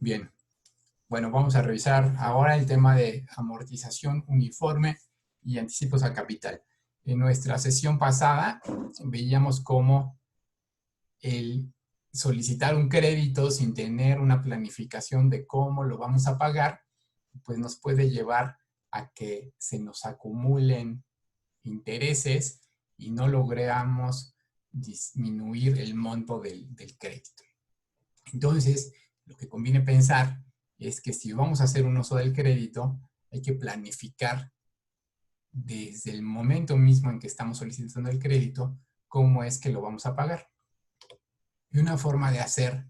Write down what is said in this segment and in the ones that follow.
Bien, bueno, vamos a revisar ahora el tema de amortización uniforme y anticipos al capital. En nuestra sesión pasada veíamos cómo el solicitar un crédito sin tener una planificación de cómo lo vamos a pagar, pues nos puede llevar a que se nos acumulen intereses y no logramos disminuir el monto del crédito. Entonces, lo que conviene pensar es que si vamos a hacer un uso del crédito, hay que planificar desde el momento mismo en que estamos solicitando el crédito, cómo es que lo vamos a pagar. Y una forma de hacer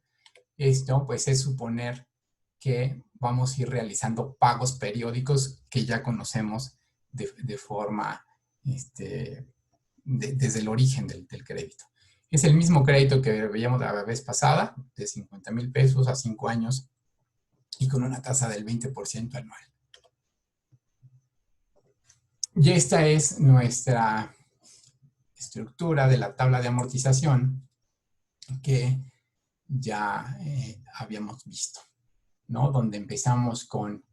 esto, pues, es suponer que vamos a ir realizando pagos periódicos que ya conocemos de forma, desde el origen del crédito. Es el mismo crédito que veíamos la vez pasada, de 50,000 pesos a 5 años y con una tasa del 20% anual. Y esta es nuestra estructura de la tabla de amortización que ya habíamos visto, ¿no? Donde empezamos con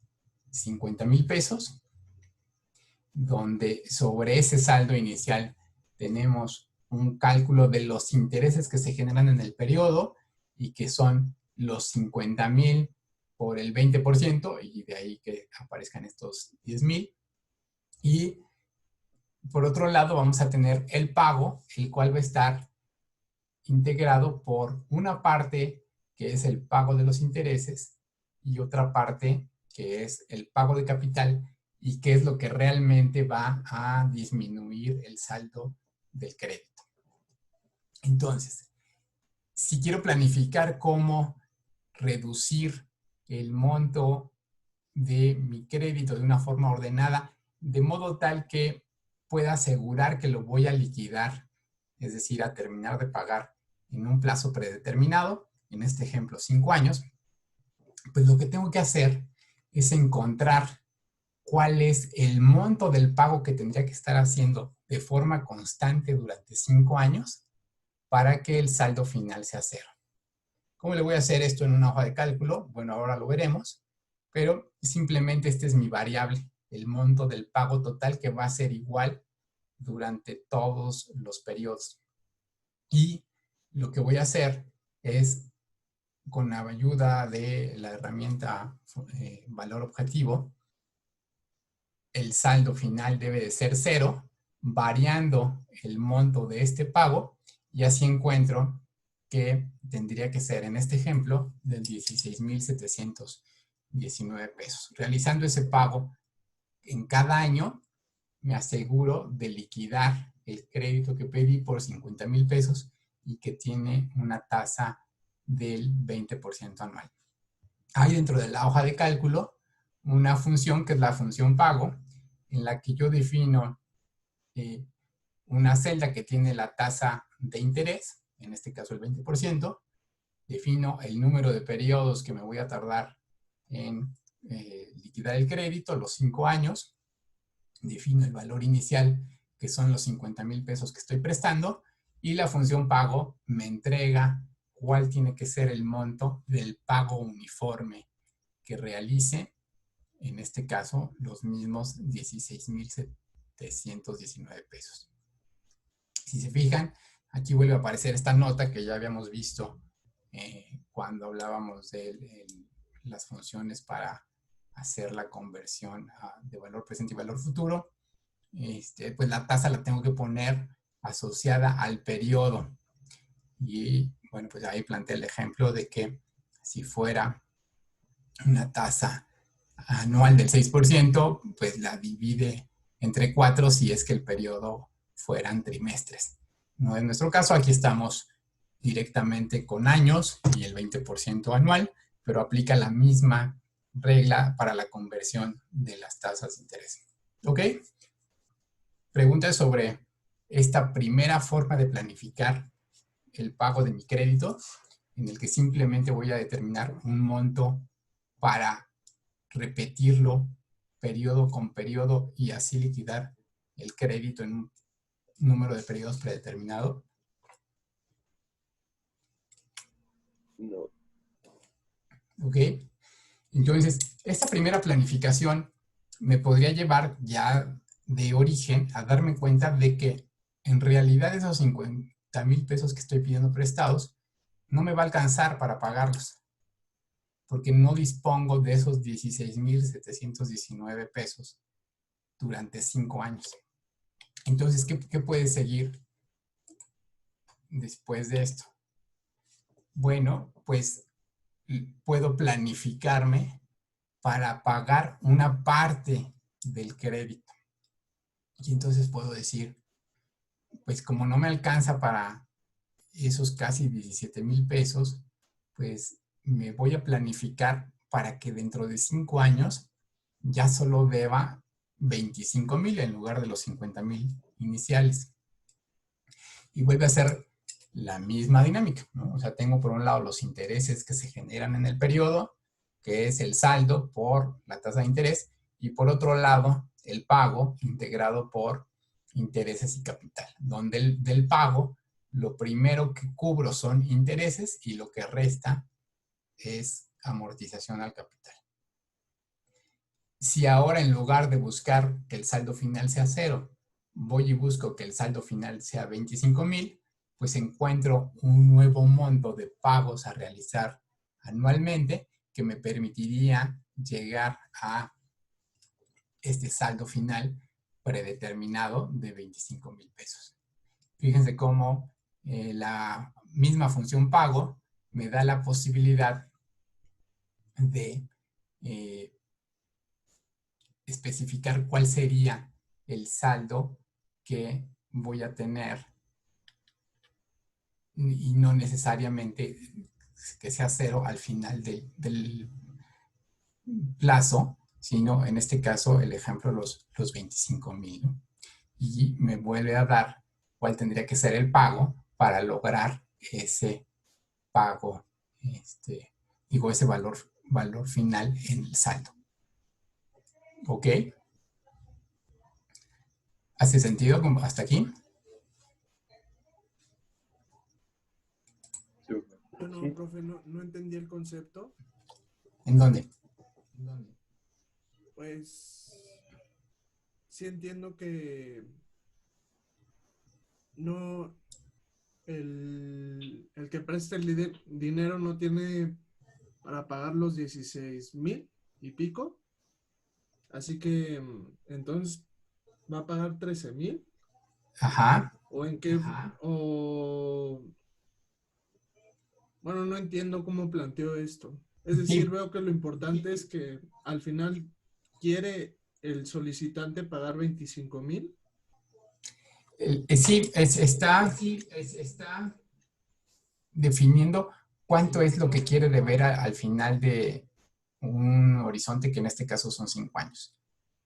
50,000 pesos, donde sobre ese saldo inicial tenemos un cálculo de los intereses que se generan en el periodo y que son los 50,000 por el 20% y de ahí que aparezcan estos 10,000. Y por otro lado vamos a tener el pago, el cual va a estar integrado por una parte que es el pago de los intereses y otra parte que es el pago de capital y que es lo que realmente va a disminuir el saldo del crédito. Entonces, si quiero planificar cómo reducir el monto de mi crédito de una forma ordenada, de modo tal que pueda asegurar que lo voy a liquidar, es decir, a terminar de pagar en un plazo predeterminado, en este ejemplo 5 años, pues lo que tengo que hacer es encontrar cuál es el monto del pago que tendría que estar haciendo de forma constante durante 5 años para que el saldo final sea cero. ¿Cómo le voy a hacer esto en una hoja de cálculo? Bueno, ahora lo veremos, pero simplemente esta es mi variable, el monto del pago total que va a ser igual durante todos los periodos. Y lo que voy a hacer es, con la ayuda de la herramienta valor objetivo, el saldo final debe de ser cero, variando el monto de este pago, y así encuentro que tendría que ser, en este ejemplo, del 16,719 pesos. Realizando ese pago en cada año, me aseguro de liquidar el crédito que pedí por 50,000 pesos y que tiene una tasa del 20% anual. Hay dentro de la hoja de cálculo una función que es la función pago, en la que yo defino una celda que tiene la tasa de interés, en este caso el 20%, defino el número de periodos que me voy a tardar en liquidar el crédito, los 5 años, defino el valor inicial, que son los 50,000 pesos que estoy prestando, y la función pago me entrega cuál tiene que ser el monto del pago uniforme que realice, en este caso, los mismos 16,719 pesos. Si se fijan, aquí vuelve a aparecer esta nota que ya habíamos visto cuando hablábamos de las funciones para hacer la conversión de valor presente y valor futuro. Pues la tasa la tengo que poner asociada al periodo. Y bueno, pues ahí planteé el ejemplo de que si fuera una tasa anual del 6%, pues la divide entre 4 si es que el periodo fueran trimestres. No es nuestro caso, aquí estamos directamente con años y el 20% anual, pero aplica la misma regla para la conversión de las tasas de interés. ¿Ok? Preguntas sobre esta primera forma de planificar el pago de mi crédito, en el que simplemente voy a determinar un monto para repetirlo periodo con periodo y así liquidar el crédito en un número de periodos predeterminado. No. ¿Ok? Entonces, esta primera planificación me podría llevar ya de origen a darme cuenta de que en realidad esos 50,000 pesos que estoy pidiendo prestados no me va a alcanzar para pagarlos, porque no dispongo de esos 16,719 pesos durante 5 años. Entonces, ¿qué puede seguir después de esto? Bueno, pues puedo planificarme para pagar una parte del crédito. Y entonces puedo decir, pues como no me alcanza para esos casi 17,000 pesos, pues me voy a planificar para que dentro de 5 años ya solo deba 25,000 en lugar de los 50,000 iniciales. Y vuelve a ser la misma dinámica, ¿no? O sea, tengo por un lado los intereses que se generan en el periodo, que es el saldo por la tasa de interés, y por otro lado, el pago integrado por intereses y capital, donde del pago, lo primero que cubro son intereses y lo que resta es amortización al capital. Si ahora en lugar de buscar que el saldo final sea cero, voy y busco que el saldo final sea 25,000, pues encuentro un nuevo monto de pagos a realizar anualmente que me permitiría llegar a este saldo final predeterminado de 25,000 pesos. Fíjense cómo la misma función pago me da la posibilidad de especificar cuál sería el saldo que voy a tener y no necesariamente que sea cero al final del plazo, sino en este caso el ejemplo los 25,000, ¿no? Y me vuelve a dar cuál tendría que ser el pago para lograr ese pago, ese valor final en el saldo. ¿Ok? ¿Hace sentido hasta aquí? No, profe, no entendí el concepto. ¿En dónde? Pues sí entiendo que no, el que presta el dinero no tiene para pagar los 16,000 y pico. Así que entonces va a pagar 13,000. Ajá. ¿O en qué? O bueno, no entiendo cómo planteó esto. Es decir, Sí, veo que lo importante es que al final quiere el solicitante pagar 25,000. sí, está definiendo cuánto es lo que quiere deber al final de un horizonte que en este caso son 5 años.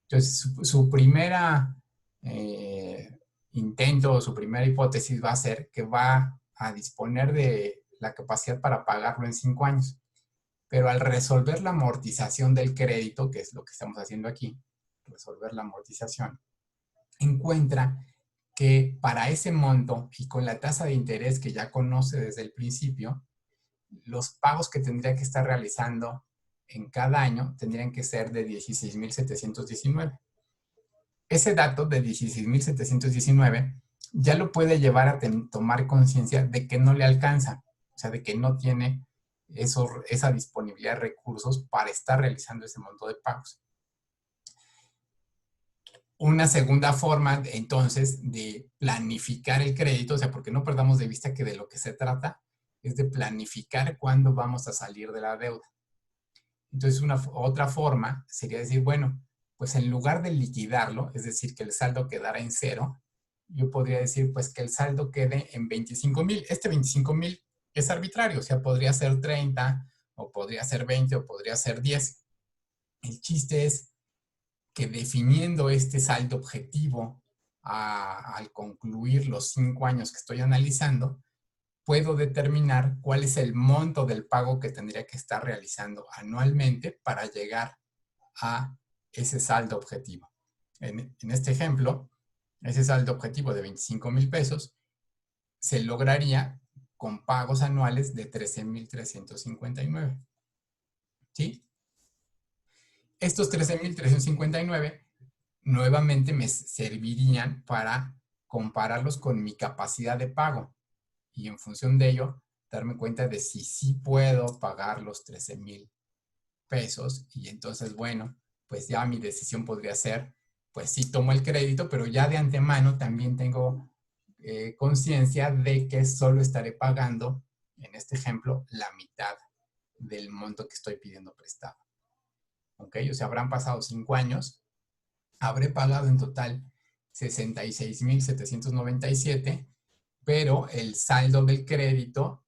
Entonces, su primera intento o su primera hipótesis va a ser que va a disponer de la capacidad para pagarlo en 5 años. Pero al resolver la amortización del crédito, que es lo que estamos haciendo aquí, resolver la amortización, encuentra que para ese monto y con la tasa de interés que ya conoce desde el principio, los pagos que tendría que estar realizando en cada año tendrían que ser de 16,719. Ese dato de 16,719 ya lo puede llevar a tomar conciencia de que no le alcanza, o sea, de que no tiene esa disponibilidad de recursos para estar realizando ese monto de pagos. Una segunda forma, entonces, de planificar el crédito, o sea, porque no perdamos de vista que de lo que se trata es de planificar cuándo vamos a salir de la deuda. Entonces, otra forma sería decir, bueno, pues en lugar de liquidarlo, es decir, que el saldo quedara en cero, yo podría decir, pues que el saldo quede en 25,000. Este 25,000 es arbitrario, o sea, podría ser 30, o podría ser 20, o podría ser 10. El chiste es que definiendo este saldo objetivo al concluir los 5 años que estoy analizando, puedo determinar cuál es el monto del pago que tendría que estar realizando anualmente para llegar a ese saldo objetivo. En este ejemplo, ese saldo objetivo de 25,000 pesos se lograría con pagos anuales de 13,359. ¿sí? Estos 13,359 nuevamente me servirían para compararlos con mi capacidad de pago y en función de ello darme cuenta de si sí puedo pagar los 13,000 pesos y entonces, bueno, pues ya mi decisión podría ser, pues sí tomo el crédito, pero ya de antemano también tengo conciencia de que solo estaré pagando, en este ejemplo, la mitad del monto que estoy pidiendo prestado. ¿Ok? O sea, habrán pasado 5 años, habré pagado en total 66,797, pero el saldo del crédito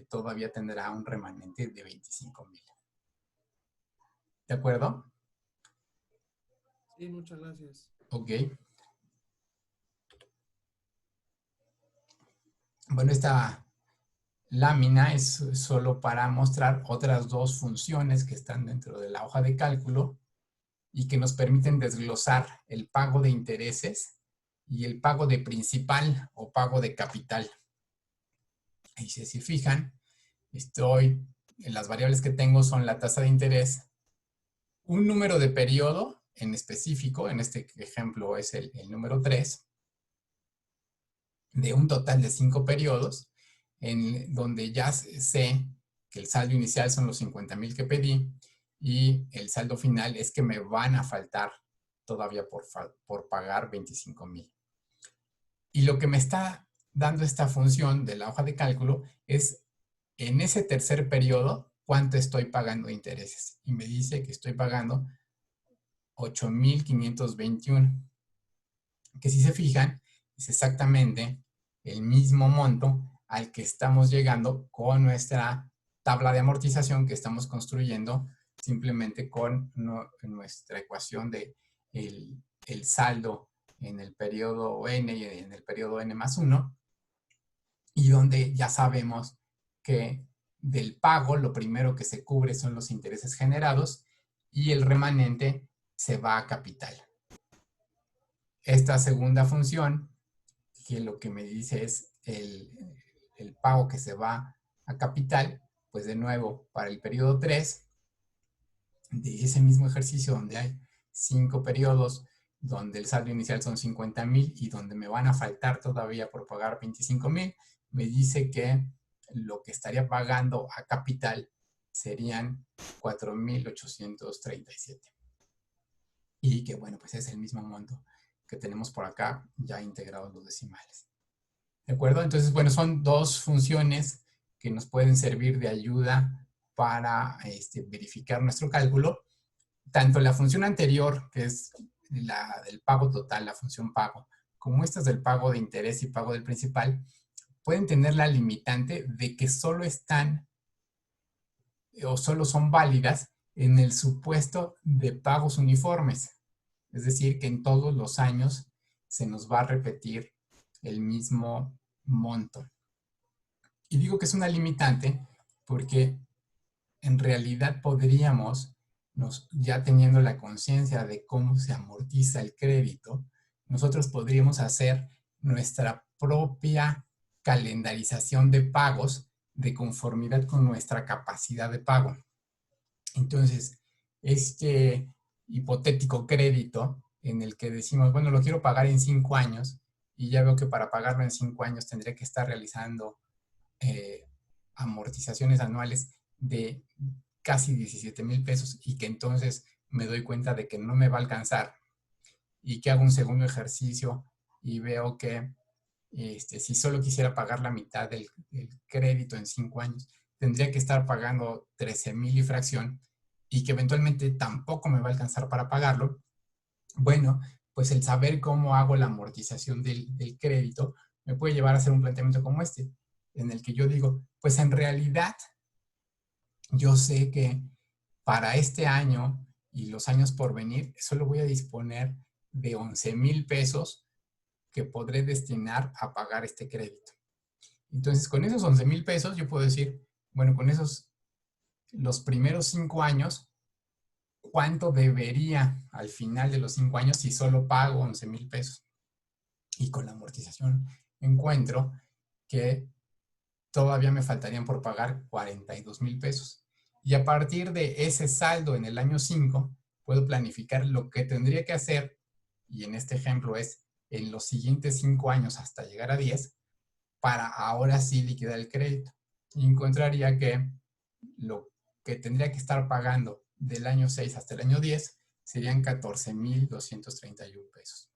todavía tendrá un remanente de 25,000. ¿De acuerdo? Sí, muchas gracias. Ok. Bueno, esta lámina es solo para mostrar otras dos funciones que están dentro de la hoja de cálculo y que nos permiten desglosar el pago de intereses y el pago de principal o pago de capital. Y si se fijan, las variables que tengo son la tasa de interés, un número de periodo en específico, en este ejemplo es el número 3, de un total de 5 periodos, en donde ya sé que el saldo inicial son los 50,000 que pedí y el saldo final es que me van a faltar todavía por pagar 25,000. Y lo que me está dando esta función de la hoja de cálculo es en ese tercer periodo cuánto estoy pagando de intereses. Y me dice que estoy pagando 8,521. Que si se fijan, es exactamente el mismo monto al que estamos llegando con nuestra tabla de amortización que estamos construyendo simplemente con nuestra ecuación de el saldo en el periodo n y en el periodo n más 1, y donde ya sabemos que del pago lo primero que se cubre son los intereses generados y el remanente se va a capital. Esta segunda función, que lo que me dice es el pago que se va a capital, pues de nuevo, para el periodo 3, de ese mismo ejercicio donde hay 5 periodos, donde el saldo inicial son 50,000 y donde me van a faltar todavía por pagar 25,000, me dice que lo que estaría pagando a capital serían 4,837. Y que bueno, pues es el mismo monto que tenemos por acá ya integrados los decimales. ¿De acuerdo? Entonces, bueno, son dos funciones que nos pueden servir de ayuda para verificar nuestro cálculo. Tanto la función anterior, que es la del pago total, la función pago, como estas del pago de interés y pago del principal, pueden tener la limitante de que solo están o solo son válidas en el supuesto de pagos uniformes. Es decir, que en todos los años se nos va a repetir el mismo monto. Y digo que es una limitante porque en realidad podríamos, ya teniendo la conciencia de cómo se amortiza el crédito, nosotros podríamos hacer nuestra propia calendarización de pagos de conformidad con nuestra capacidad de pago. Entonces, este hipotético crédito en el que decimos, bueno, lo quiero pagar en 5 años y ya veo que para pagarlo en 5 años tendré que estar realizando amortizaciones anuales de casi 17,000 pesos y que entonces me doy cuenta de que no me va a alcanzar y que hago un segundo ejercicio y veo que si solo quisiera pagar la mitad del crédito en 5 años, tendría que estar pagando 13,000 y fracción y que eventualmente tampoco me va a alcanzar para pagarlo. Bueno, pues el saber cómo hago la amortización del crédito me puede llevar a hacer un planteamiento como este, en el que yo digo, pues en realidad yo sé que para este año y los años por venir, solo voy a disponer de 11,000 pesos que podré destinar a pagar este crédito. Entonces, con esos 11,000 pesos, yo puedo decir, bueno, con esos, los primeros 5 años, ¿cuánto debería al final de los 5 años si solo pago 11,000 pesos? Y con la amortización encuentro que todavía me faltarían por pagar 42,000 pesos. Y a partir de ese saldo en el año 5, puedo planificar lo que tendría que hacer, y en este ejemplo es en los siguientes 5 años hasta llegar a 10, para ahora sí liquidar el crédito. Y encontraría que lo que tendría que estar pagando del año 6 hasta el año 10 serían 14,231 pesos.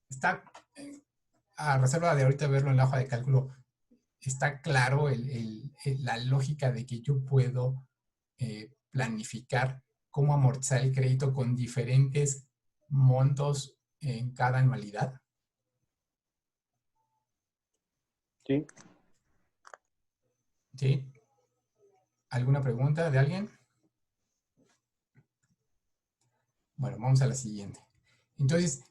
Está, a reserva de ahorita verlo en la hoja de cálculo, está claro la lógica de que yo puedo planificar cómo amortizar el crédito con diferentes montos en cada anualidad. Sí. ¿Sí? ¿Alguna pregunta de alguien? Bueno, vamos a la siguiente. Entonces,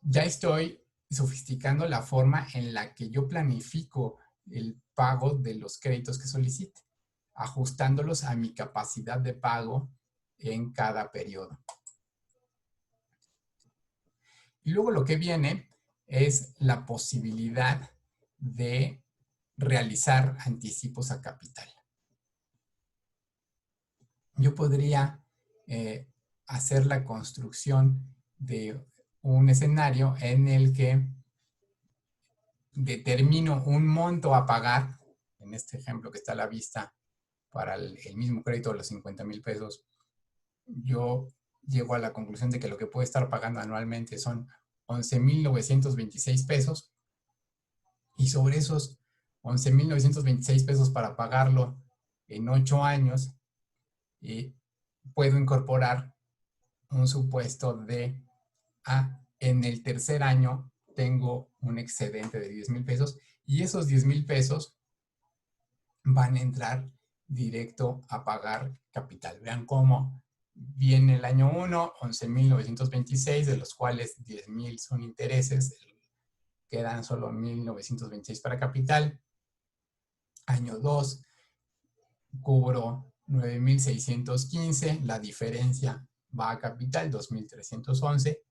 ya estoy sofisticando la forma en la que yo planifico el pago de los créditos que solicite, ajustándolos a mi capacidad de pago en cada periodo. Y luego lo que viene es la posibilidad de realizar anticipos a capital. Yo podría hacer la construcción de un escenario en el que determino un monto a pagar, en este ejemplo que está a la vista para el mismo crédito de los 50,000 pesos, yo llego a la conclusión de que lo que puedo estar pagando anualmente son 11,926 pesos, y sobre esos 11,926 pesos para pagarlo en 8 años, puedo incorporar un supuesto de, en el tercer año tengo un excedente de 10,000 pesos y esos 10,000 pesos van a entrar directo a pagar capital. Vean cómo viene el año 1, 11,926, de los cuales 10,000 son intereses, quedan solo 1,926 para capital. Año 2, cubro 9,615, la diferencia va a capital, 2,311.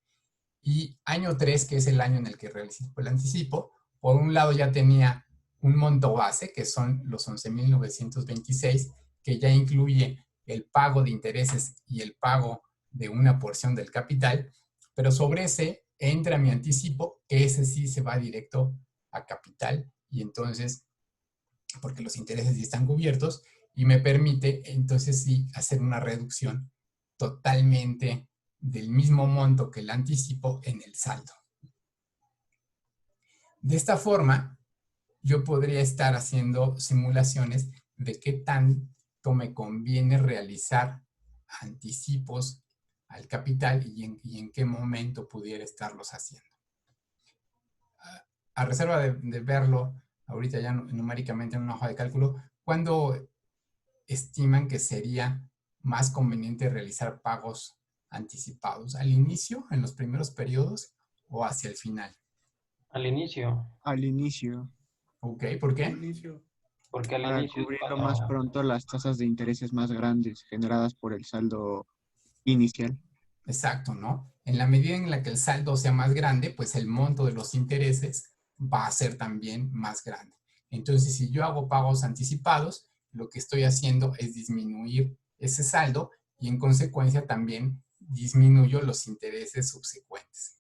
Y año 3, que es el año en el que realicé el anticipo, por un lado ya tenía un monto base, que son los 11,926, que ya incluye el pago de intereses y el pago de una porción del capital, pero sobre ese entra mi anticipo, que ese sí se va directo a capital, y entonces, porque los intereses ya están cubiertos, y me permite entonces sí hacer una reducción totalmente del mismo monto que el anticipo en el saldo. De esta forma, yo podría estar haciendo simulaciones de qué tanto me conviene realizar anticipos al capital y en qué momento pudiera estarlos haciendo. A reserva de verlo ahorita ya numéricamente en una hoja de cálculo, ¿cuándo estiman que sería más conveniente realizar pagos anticipados? ¿Al inicio, en los primeros periodos, o hacia el final? Al inicio. Al inicio, Ok, ¿por qué? Al inicio. Porque al para inicio es cubrirlo cuando... más pronto las tasas de intereses más grandes generadas por el saldo inicial. Exacto, ¿no? En la medida en la que el saldo sea más grande, pues el monto de los intereses va a ser también más grande. Entonces, si yo hago pagos anticipados, lo que estoy haciendo es disminuir ese saldo y en consecuencia también disminuyo los intereses subsecuentes.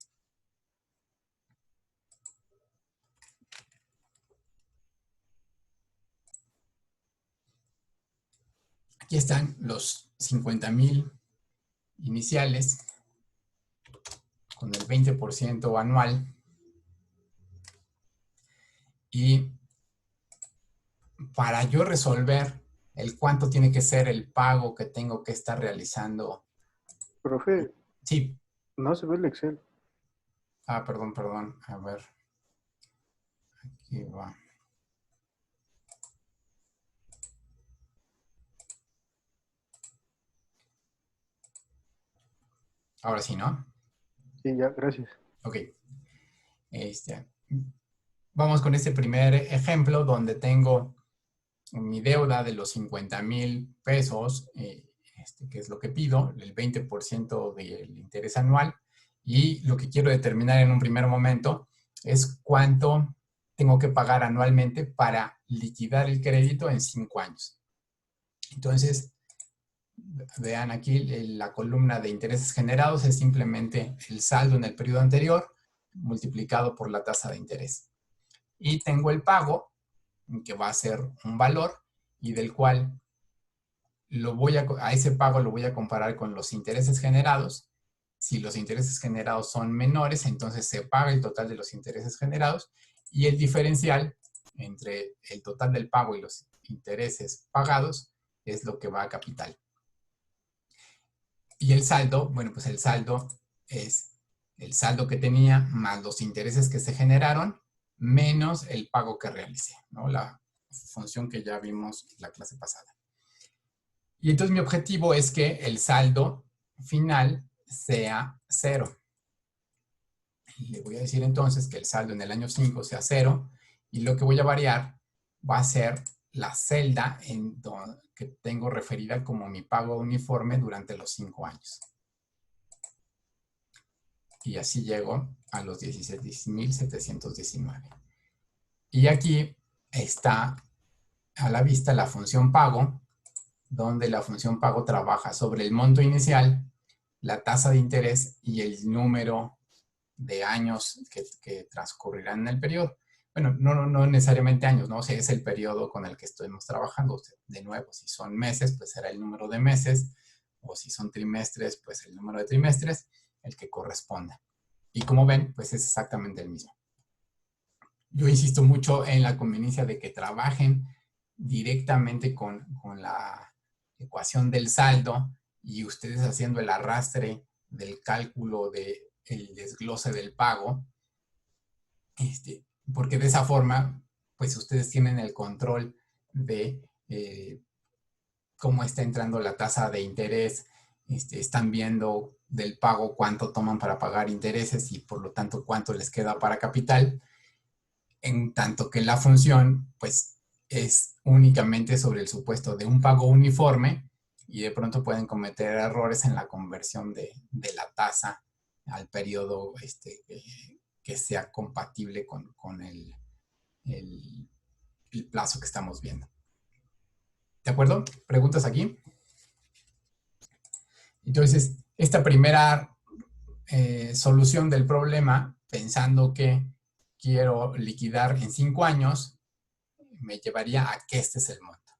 Aquí están los 50,000 iniciales con el 20% anual, y para yo resolver el cuánto tiene que ser el pago que tengo que estar realizando. Profe, Sí. no se ve el Excel. Perdón. A ver. Aquí va. Ahora sí, ¿no? Sí, ya, gracias. Ok. Vamos con este primer ejemplo donde tengo mi deuda de los 50,000 pesos, que es lo que pido, el 20% del interés anual, y lo que quiero determinar en un primer momento es cuánto tengo que pagar anualmente para liquidar el crédito en 5 años. Entonces, vean aquí la columna de intereses generados es simplemente el saldo en el periodo anterior multiplicado por la tasa de interés. Y tengo el pago, que va a ser un valor, y del cual a ese pago lo voy a comparar con los intereses generados. Si los intereses generados son menores, entonces se paga el total de los intereses generados, y el diferencial entre el total del pago y los intereses pagados es lo que va a capital. Y el saldo, bueno, pues el saldo es el saldo que tenía más los intereses que se generaron menos el pago que realicé, ¿no? La función que ya vimos en la clase pasada. Y entonces mi objetivo es que el saldo final sea 0. Le voy a decir entonces que el saldo en el año 5 sea 0, y lo que voy a variar va a ser la celda que tengo referida como mi pago uniforme durante los 5 años. Y así llego a los 16.719. Y aquí está a la vista la función pago, donde la función pago trabaja sobre el monto inicial, la tasa de interés y el número de años que transcurrirán en el periodo. Bueno, no necesariamente años, ¿no? O sea, es el periodo con el que estamos trabajando. De nuevo, si son meses, pues será el número de meses, o si son trimestres, pues el número de trimestres, el que corresponda. Y como ven, pues es exactamente el mismo. Yo insisto mucho en la conveniencia de que trabajen directamente con la ecuación del saldo y ustedes haciendo el arrastre del cálculo del desglose del pago, porque de esa forma, pues ustedes tienen el control de cómo está entrando la tasa de interés, están viendo del pago cuánto toman para pagar intereses y por lo tanto cuánto les queda para capital, en tanto que la función, pues, es únicamente sobre el supuesto de un pago uniforme y de pronto pueden cometer errores en la conversión de la tasa al periodo que sea compatible con el plazo que estamos viendo. ¿De acuerdo? ¿Preguntas aquí? Entonces, esta primera solución del problema, pensando que quiero liquidar en 5 años, me llevaría a que este es el monto.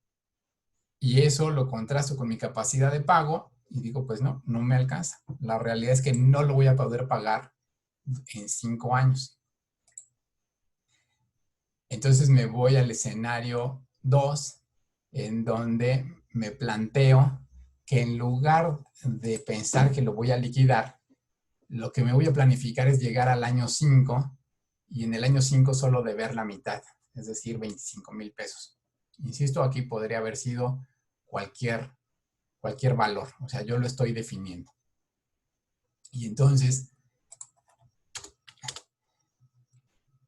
Y eso lo contrasto con mi capacidad de pago y digo, pues no me alcanza. La realidad es que no lo voy a poder pagar en 5 años. Entonces me voy al escenario 2, en donde me planteo que en lugar de pensar que lo voy a liquidar, lo que me voy a planificar es llegar al año 5 y en el año 5 solo deber la mitad, es decir, 25,000 pesos. Insisto, aquí podría haber sido cualquier valor, o sea, yo lo estoy definiendo. Y entonces,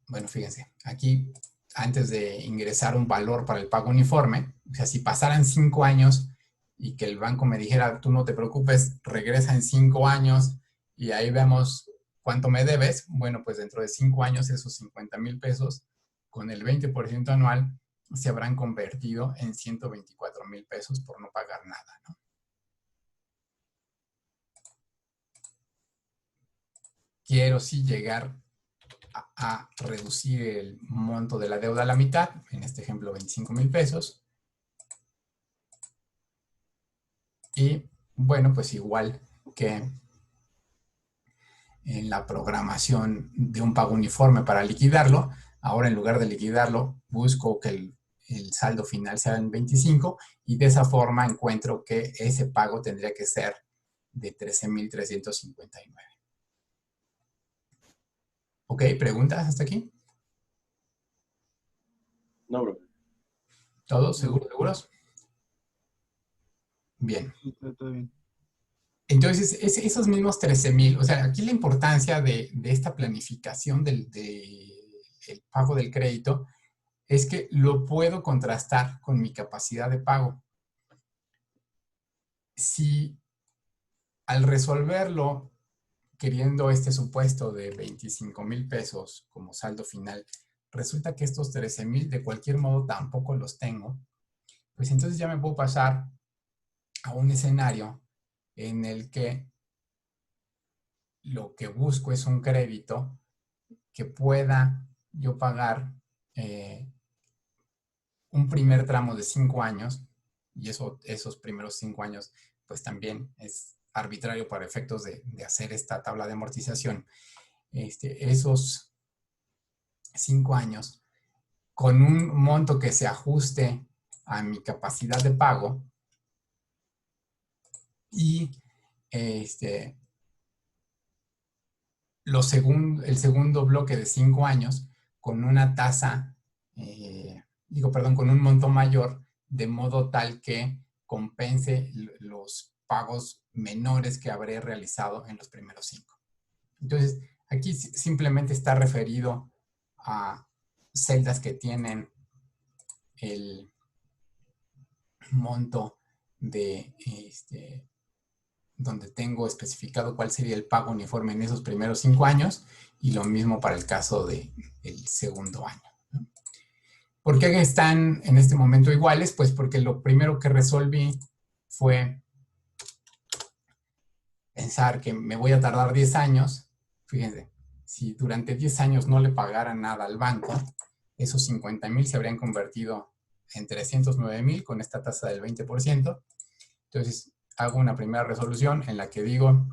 bueno, fíjense, aquí antes de ingresar un valor para el pago uniforme, o sea, si pasaran 5 años y que el banco me dijera, tú no te preocupes, regresa en 5 años y ahí vemos cuánto me debes, bueno, pues dentro de 5 años esos 50,000 pesos con el 20% anual se habrán convertido en 124,000 pesos por no pagar nada, ¿no? Quiero sí llegar a reducir el monto de la deuda a la mitad, en este ejemplo 25,000 pesos. Y bueno, pues igual que en la programación de un pago uniforme para liquidarlo, ahora en lugar de liquidarlo, busco que el saldo final sea en 25 y de esa forma encuentro que ese pago tendría que ser de 13,359. ¿Ok? ¿Preguntas hasta aquí? No, bro. ¿Todos seguros? Bien. Todo bien. Entonces, esos mismos 13,000, o sea, aquí la importancia de esta planificación del pago del crédito es que lo puedo contrastar con mi capacidad de pago. Si al resolverlo queriendo este supuesto de 25,000 pesos como saldo final, resulta que estos 13,000 de cualquier modo tampoco los tengo, pues entonces ya me puedo pasar a un escenario en el que lo que busco es un crédito que pueda yo pagar un primer tramo de 5 años, y esos primeros 5 años pues también es arbitrario para efectos de hacer esta tabla de amortización. Esos 5 años con un monto que se ajuste a mi capacidad de pago y el segundo bloque de 5 años con una tasa, con un monto mayor, de modo tal que compense los pagos menores que habré realizado en los primeros 5. Entonces, aquí simplemente está referido a celdas que tienen el monto de donde tengo especificado cuál sería el pago uniforme en esos primeros 5 años, y lo mismo para el caso del segundo año, ¿no? ¿Por qué están en este momento iguales? Pues porque lo primero que resolví fue pensar que me voy a tardar 10 años. Fíjense, si durante 10 años no le pagara nada al banco, esos 50,000 se habrían convertido en 309,000 con esta tasa del 20%. Entonces, hago una primera resolución en la que digo,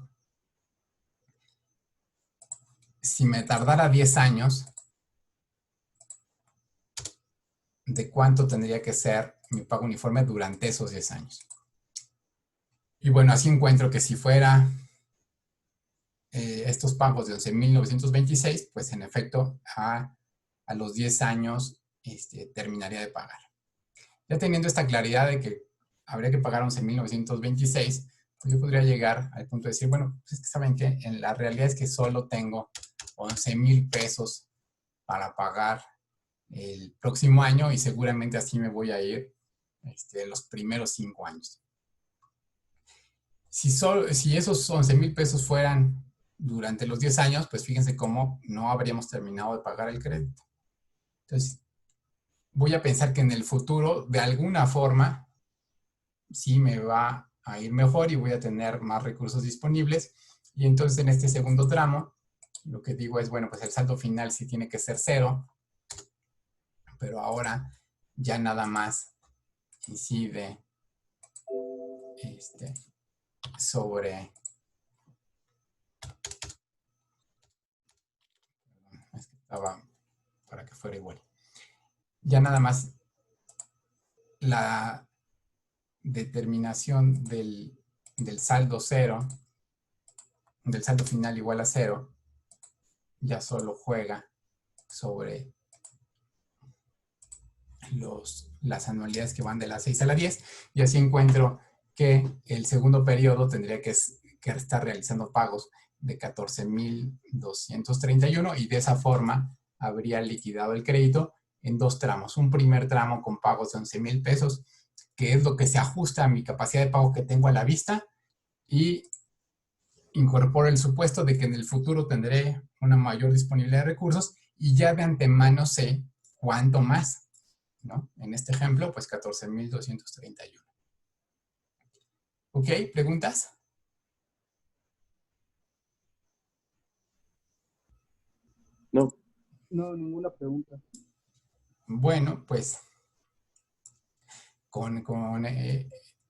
si me tardara 10 años, ¿de cuánto tendría que ser mi pago uniforme durante esos 10 años? Y bueno, así encuentro que si fuera estos pagos de 11,926, pues en efecto a los 10 años terminaría de pagar. Ya teniendo esta claridad de que habría que pagar 11,926, pues yo podría llegar al punto de decir, bueno, pues es que ¿saben qué? En la realidad es que solo tengo 11,000 pesos para pagar el próximo año, y seguramente así me voy a ir los primeros 5 años. Si esos 11,000 pesos fueran durante los 10 años, pues fíjense cómo no habríamos terminado de pagar el crédito. Entonces, voy a pensar que en el futuro, de alguna forma, sí me va a ir mejor y voy a tener más recursos disponibles. Y entonces en este segundo tramo, lo que digo es, bueno, pues el saldo final sí tiene que ser 0, pero ahora ya nada más incide sobre... Es que estaba para que fuera igual. Ya nada más la determinación del saldo 0, del saldo final igual a 0, ya solo juega sobre las anualidades que van de la 6 a la 10, y así encuentro que el segundo periodo tendría que estar realizando pagos de 14,231, y de esa forma habría liquidado el crédito en 2 tramos. Un primer tramo con pagos de 11,000 pesos, que es lo que se ajusta a mi capacidad de pago que tengo a la vista, y incorporo el supuesto de que en el futuro tendré una mayor disponibilidad de recursos, y ya de antemano sé cuánto más, ¿no? En este ejemplo, pues 14,231. ¿Ok? ¿Preguntas? No. No, ninguna pregunta. Bueno, pues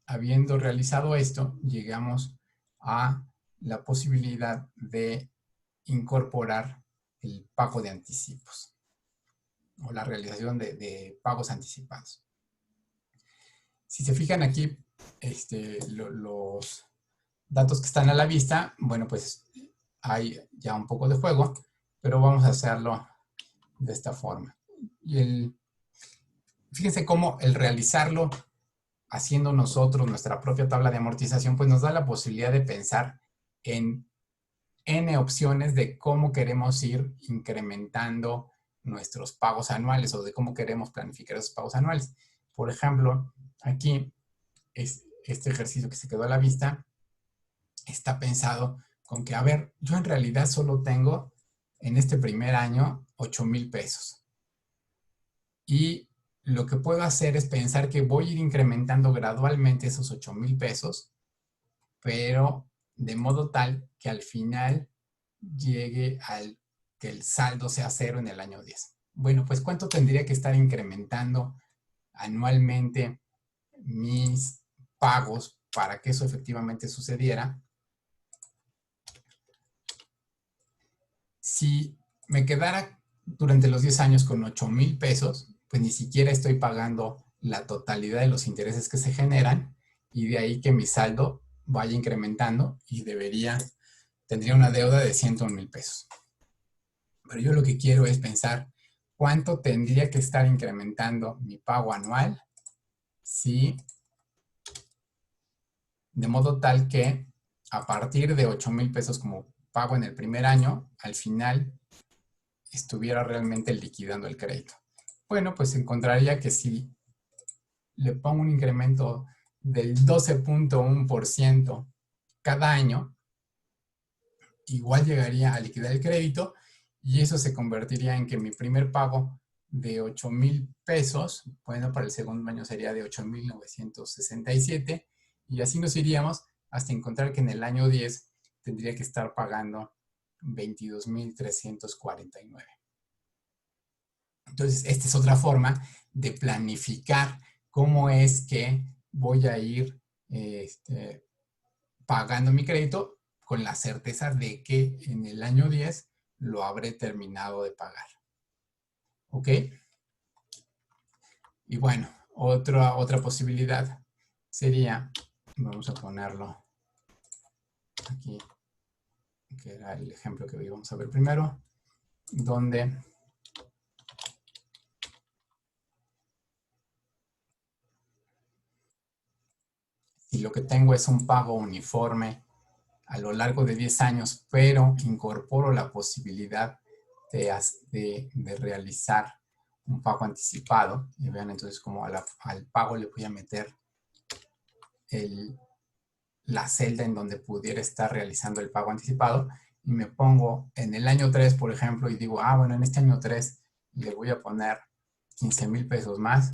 habiendo realizado esto, llegamos a la posibilidad de incorporar el pago de anticipos o la realización de pagos anticipados. Si se fijan aquí, los datos que están a la vista, bueno, pues hay ya un poco de juego, pero vamos a hacerlo de esta forma. Fíjense cómo el realizarlo haciendo nosotros nuestra propia tabla de amortización, pues nos da la posibilidad de pensar en N opciones de cómo queremos ir incrementando nuestros pagos anuales, o de cómo queremos planificar esos pagos anuales. Por ejemplo, aquí, este ejercicio que se quedó a la vista está pensado con que, a ver, yo en realidad solo tengo en este primer año 8,000 pesos. Y lo que puedo hacer es pensar que voy a ir incrementando gradualmente esos 8,000 pesos, pero de modo tal que al final llegue al que el saldo sea cero en el año 10. Bueno, pues ¿cuánto tendría que estar incrementando anualmente mis pagos para que eso efectivamente sucediera? Si me quedara durante los 10 años con 8,000 pesos, pues ni siquiera estoy pagando la totalidad de los intereses que se generan, y de ahí que mi saldo vaya incrementando y tendría una deuda de 101,000 pesos. Pero yo lo que quiero es pensar cuánto tendría que estar incrementando mi pago anual si de modo tal que a partir de 8,000 pesos como pago en el primer año, al final estuviera realmente liquidando el crédito. Bueno, pues encontraría que si le pongo un incremento del 12.1% cada año, igual llegaría a liquidar el crédito, y eso se convertiría en que mi primer pago de 8,000 pesos, bueno, para el segundo año sería de 8,967, y así nos iríamos hasta encontrar que en el año 10 tendría que estar pagando 22,349. Entonces, esta es otra forma de planificar cómo es que voy a ir pagando mi crédito con la certeza de que en el año 10 lo habré terminado de pagar. ¿Ok? Y bueno, otra posibilidad sería, vamos a ponerlo aquí, que era el ejemplo que íbamos a ver primero, donde si lo que tengo es un pago uniforme a lo largo de 10 años, pero incorporo la posibilidad de realizar un pago anticipado. Y vean entonces como al pago le voy a meter la celda en donde pudiera estar realizando el pago anticipado, y me pongo en el año 3, por ejemplo, y digo, bueno, en este año 3 le voy a poner 15,000 pesos más.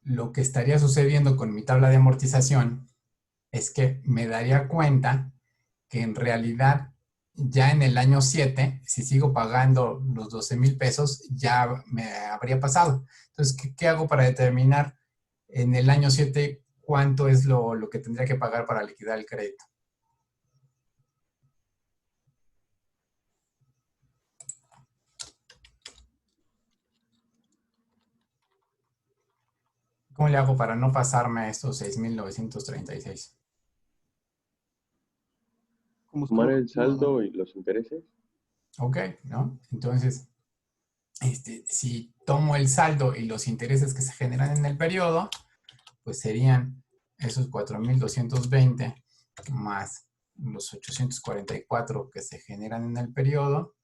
Lo que estaría sucediendo con mi tabla de amortización es que me daría cuenta que en realidad ya en el año 7, si sigo pagando los 12,000 pesos, ya me habría pasado. Entonces, ¿qué hago para determinar en el año 7 cuánto es lo que tendría que pagar para liquidar el crédito? ¿Cómo le hago para no pasarme a estos 6,936? Sumar el saldo y los intereses. Ok, ¿no? Entonces, si tomo el saldo y los intereses que se generan en el periodo, pues serían esos 4,220 más los 844 que se generan en el periodo,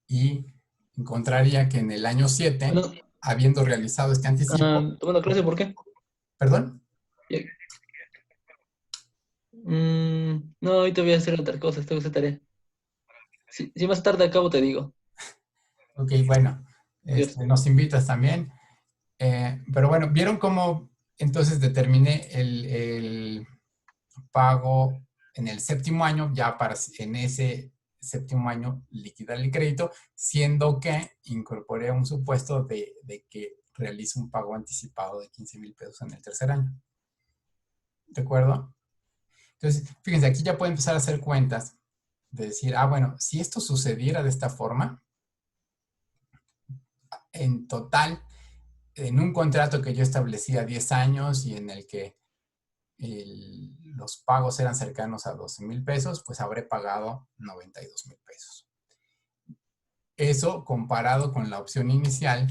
y encontraría que en el año 7, Bueno, habiendo realizado este anticipo... tomando clase, ¿por qué? ¿Perdón? No, ahorita voy a hacer otra cosa, tengo que hacer tarea. Si más tarde acabo, te digo. Ok, bueno, Adiós. nos invitas también. Pero bueno, ¿vieron cómo entonces determiné el pago en el séptimo año, ya para en ese séptimo año liquidar el crédito, siendo que incorporé un supuesto de que realizo un pago anticipado de 15,000 pesos en el tercer año? ¿De acuerdo? Entonces, fíjense, aquí ya puedo empezar a hacer cuentas de decir, bueno, si esto sucediera de esta forma, en total, en un contrato que yo establecía 10 años y en el que los pagos eran cercanos a 12,000 pesos, pues habré pagado 92,000 pesos. Eso comparado con la opción inicial,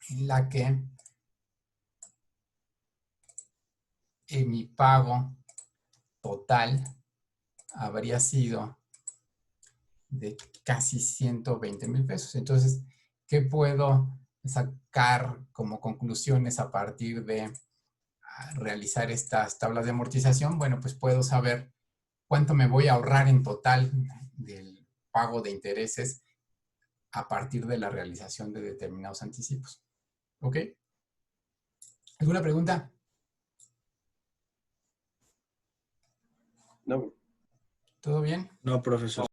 en la que mi pago total habría sido de casi 120,000 pesos. Entonces, ¿qué puedo sacar como conclusiones a partir de realizar estas tablas de amortización? Bueno, pues puedo saber cuánto me voy a ahorrar en total del pago de intereses a partir de la realización de determinados anticipos. ¿Ok? ¿Alguna pregunta? No. ¿Todo bien? No, profesor.